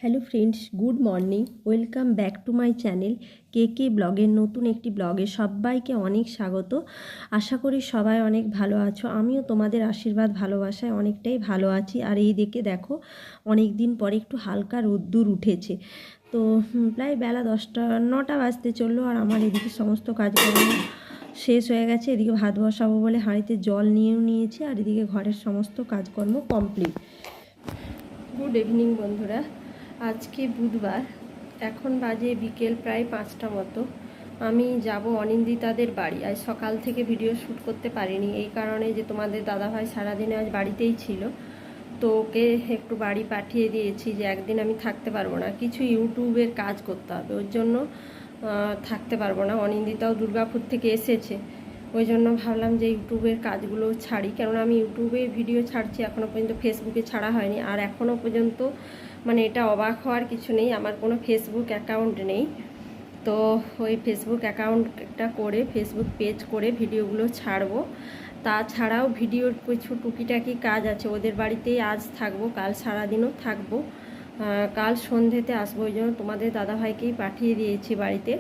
Hello friends, good morning. Welcome back to my channel K K ব্লগের নতুন একটি ব্লগে সবাইকে অনেক স্বাগত। আশা করি সবাই অনেক ভালো আছো। আমিও তোমাদের আশীর্বাদ ভালোবাসায় অনেকটাই ভালো আছি। আর এই দিকে দেখো, অনেক দিন পরে একটু হালকা রোদ্দুর উঠেছে। তো প্রায় বেলা 9টা বাজতে চললো। আর আমার এদিকে সমস্ত কাজকর্ম শেষ হয়ে গেছে। এদিকে ভাত বসাবো বলে হাঁড়িতে জল নিয়েও নিয়েছি। আর এদিকে ঘরের সমস্ত কাজকর্ম কমপ্লিট। গুড ইভিনিং বন্ধুরা। আজকে বুধবার, এখন বাজে বিকেল প্রায় 5টা মতো। আমি যাব অনিন্দিতাদের বাড়ি। আজ সকাল থেকে ভিডিও শ্যুট করতে পারিনি, এই কারণে যে তোমাদের দাদাভাই সারাদিনে আজ বাড়িতেই ছিল। তো ওকে একটু বাড়ি পাঠিয়ে দিয়েছি যে একদিন আমি থাকতে পারবো না, কিছু ইউটিউবের কাজ করতে হবে, ওর জন্য থাকতে পারবো না। অনিন্দিতাও দুর্গাপুর থেকে এসেছে, ওই জন্য ভাবলাম যে ইউটিউবের কাজগুলো ছাড়ি, কেননা আমি ইউটিউবে ভিডিও ছাড়ছি, এখনও পর্যন্ত ফেসবুকে ছাড়া হয়নি। আর এখনও পর্যন্ত মানে এটা অবাক হওয়ার কিছু নেই, আমার কোনো ফেসবুক অ্যাকাউন্ট নেই। তো ওই ফেসবুক অ্যাকাউন্টটা করে, ফেসবুক পেজ করে ভিডিওগুলো ছাড়বো। তাছাড়াও ভিডিওর কিছু টুকিটাকি কাজ আছে। ওদের বাড়িতেই আজ থাকবো, কাল সারাদিনও থাকবো, কাল সন্ধ্যেতে আসবো। ওই জন্য তোমাদের দাদাভাইকেই পাঠিয়ে দিয়েছি বাড়িতে।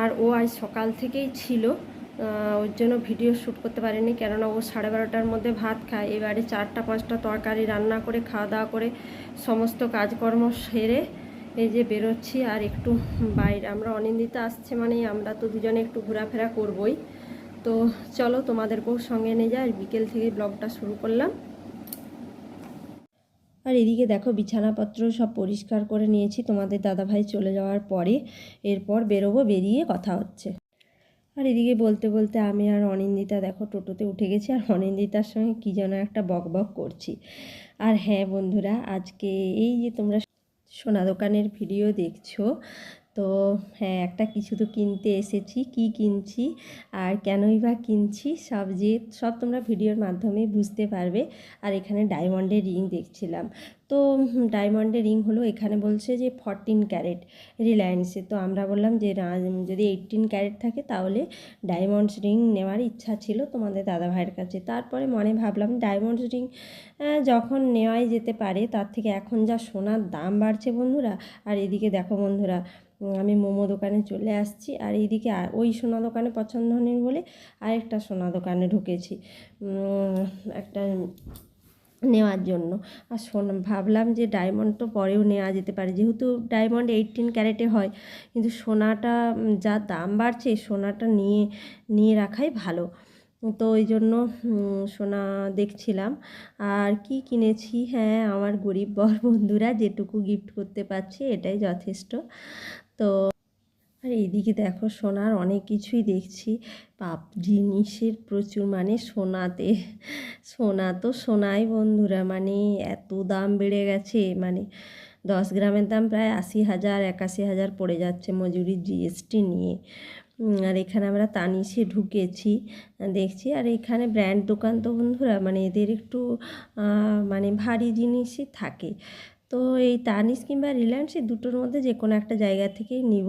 আর ও আজ সকাল থেকেই ছিল, ওর জন্য ভিডিও শ্যুট করতে পারিনি, কেননা ও 12:30টার মধ্যে ভাত খায়। এবারে 4টা-5টা তরকারি রান্না করে খাওয়া দাওয়া করে সমস্ত কাজকর্ম সেরে এই যে বেরোচ্ছি। আর একটু বাইরে, আমরা অনিন্দিতা আসছে মানে আমরা তো দুজনে একটু ঘোরাফেরা করবই। তো চলো তোমাদেরকেও সঙ্গে নিয়ে যাই। বিকেল থেকে ব্লগটা শুরু করলাম। আর এদিকে দেখো, বিছানাপত্র সব পরিষ্কার করে নিয়েছি তোমাদের দাদাভাই চলে যাওয়ার পরে। এরপর বেরোবো, বেরিয়ে কথা হচ্ছে। আর এদিকে বলতে বলতে আমি আর অনিন্দিতা দেখো টোটোতে উঠে গেছি। আর অনিন্দিতার সঙ্গে কী যেন একটা বকবক করছি। আর হ্যাঁ বন্ধুরা, আজকে এই যে তোমরা সোনা দোকানের ভিডিও দেখছো, তো হ্যাঁ, একটা কিছু তো কিনতে এসেছি। কি কিনছি আর কেনই বা কিনছি সব তোমরা ভিডিওর মাধ্যমে বুঝতে পারবে। আর এখানে ডায়মন্ডের রিং দেখছিলাম। তো ডায়মন্ডের রিং হলো, এখানে বলছে যে 14 ক্যারেট রিলায়েন্সে। তো আমরা বললাম যে না, যদি 18 ক্যারেট থাকে তাহলে ডায়মন্ডস রিং নেওয়ার ইচ্ছা ছিল তোমাদের দাদাভাইয়ের কাছে। তারপরে মনে ভাবলাম ডায়মন্ডস রিং যখন নেওয়াই যেতে পারে, তার থেকে এখন যা সোনার দাম বাড়ছে বন্ধুরা। আর এদিকে দেখো বন্ধুরা, আমি মোমো দোকানে চলে আসছি। আর এইদিকে ওই সোনা দোকানে পছন্দ নেই বলে আরেকটা সোনা দোকানে ঢুকেছি একটা নেওয়ার জন্য। আর ভাবলাম যে ডায়মন্ড তো পরেও নেওয়া যেতে পারে, যেহেতু ডায়মন্ড 18 ক্যারেটে হয়। কিন্তু সোনাটা যা দাম বাড়ছে, সোনাটা নিয়ে রাখাই ভালো। তো ওই জন্য সোনা দেখছিলাম। আর কি কিনেছি, হ্যাঁ, আমার গরিব বর বন্ধুরা যেটুকু গিফট করতে পারছি এটাই যথেষ্ট। তো আর এইদিকে দেখো, সোনার অনেক কিছুই দেখছি। জিনিসের প্রচুর, মানে সোনা তো সোনাই বন্ধুরা, মানে এত দাম বেড়ে গেছে। মানে 10 গ্রামের দাম প্রায় 80,000 81,000 পড়ে যাচ্ছে, মজুরির জিএসটি নিয়ে। আর এখানে আমরা তানিশে ঢুকেছি, দেখছি। আর এখানে ব্র্যান্ড দোকান তো বন্ধুরা, মানে এদের একটু মানে ভারী জিনিসই থাকে। তো এই তানিশ কিংবা রিলায়েন্স, এই দুটোর মধ্যে যে কোনো একটা জায়গা থেকেই নিব।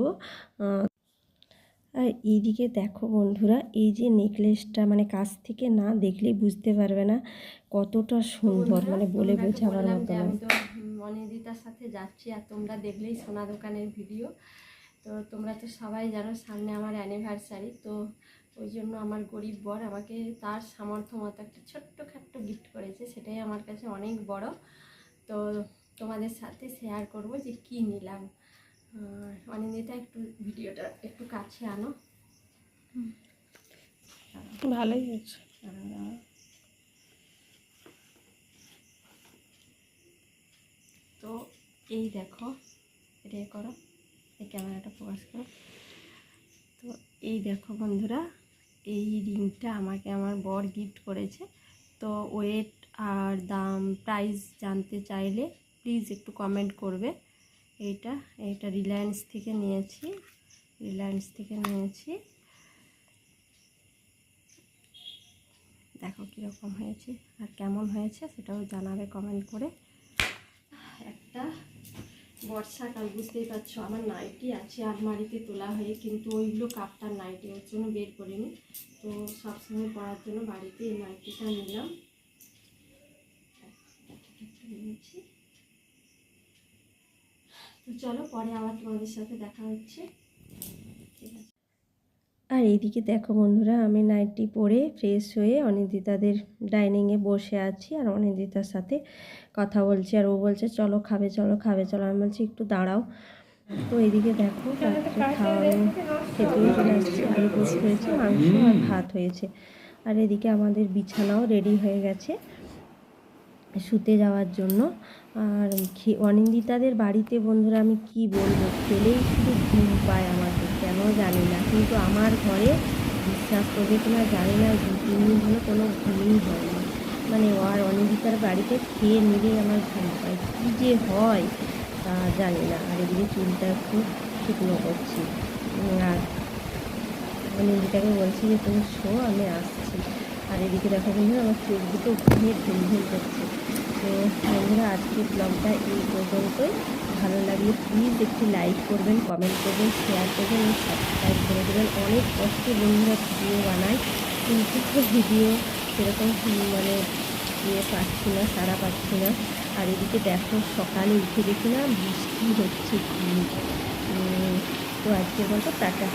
আর এইদিকে দেখো বন্ধুরা, এই যে নেকলেসটা, মানে কাছ থেকে না দেখলেই বুঝতে পারবে না কতটা সুন্দর, মানে বলে বোঝাবার মতো না। তো অনিন্দিতার সাথে যাচ্ছি, আর তোমরা দেখলেই সোনা দোকানের ভিডিও। তো তোমরা তো সবাই জানো সামনে আমার অ্যানিভার্সারি। তো ওই জন্য আমার গরিব বর আমাকে তার সামর্থ্য মতো একটা ছোট্টখাট্টো গিফট করেছে, সেটাই আমার কাছে অনেক বড়। তো তোমাদের সাথে শেয়ার করব যে কি নিলাম। অনিন্দিতা, একটু ভিডিওটা একটু কাছে আনো। ভালোই হয়েছে। তো এই দেখো, এটা করো, এই ক্যামেরাটা ফোকাস করো। তো এই দেখো বন্ধুরা, এই রিংটা আমাকে আমার বর গিফট করেছে। তো ওয়েট আর দাম প্রাইস জানতে চাইলে প্লিজ একটু কমেন্ট করবে। এইটা রিলায়েন্স থেকে নিয়েছি, দেখো কীরকম হয়েছে আর কেমন হয়েছে সেটাও জানাবে কমেন্ট করে। একটা বর্ষাকাল, বুঝতেই পারছো আমার নাইটি আছে আলমারিতে তোলা হয়ে, কিন্তু ওইগুলো কাপ্তার নাইটি, ওর জন্য বের করিনি। তো সবসময় পরার জন্য বাড়িতে এই নাইটিটা নিলাম, নিয়েছি। তো চলো পরে আবার তোমাদের সাথে দেখা হচ্ছে। ঠিক আছে। আর এইদিকে দেখো বন্ধুরা, আমি নাইটি পরে ফ্রেশ হয়ে অনিন্দিতাদের ডাইনিংয়ে বসে আছি আর অনিন্দিতার সাথে কথা বলছি। আর ও বলছে চলো খাবে চলো খাবে চলো, আমি বলছি একটু দাঁড়াও। তো এদিকে দেখো রাত্রে খাওয়ানো খেতেও চলে আসছে, আলু পোস্ত হয়েছে, মাংস আর ভাত হয়েছে। আর এদিকে আমাদের বিছানাও রেডি হয়ে গেছে শুতে যাওয়ার জন্য। আর অনিন্দিতাদের বাড়িতে বন্ধুরা আমি কি বলবো, খেলেই শুধু ঘুম পায় আমাকে, কেন জানি না। কিন্তু আমার ঘরে বিশ্বাস করবে কিনা জানি না, 2-3 দিন হলো কোনো ঘুমই হয়নি। মানে আর অনিন্দিতার বাড়িতে খেয়ে নিলেই আমার ঘুম পায়, কী যে হয় তা জানি না। আর এদিকে চুলটা একটু শুকনো করছি। আর অনিন্দিতাকে বলছি যে তুমি শো, আমি আসছি। আর এদিকে দেখো বন্ধুরা আমার চোখ দুটো ঘুমিয়ে ঢিলঢিল করছে। তো বন্ধুরা আজকের ব্লগটা এই পর্যন্তই। ভালো লাগলে প্লিজ একটি লাইক করবেন, কমেন্ট করবেন, শেয়ার করবেন এবং সাবস্ক্রাইব করে দেবেন। অনেক কষ্টে বন্ধুরা ভিডিও বানাই, কিন্তু ভিডিও সেরকম মানে পাচ্ছি না, সাড়া পাচ্ছি না। আর এদিকে দেখো সকালে উঠে দেখি না বৃষ্টি হচ্ছে। তো আজকের মতো টাটা।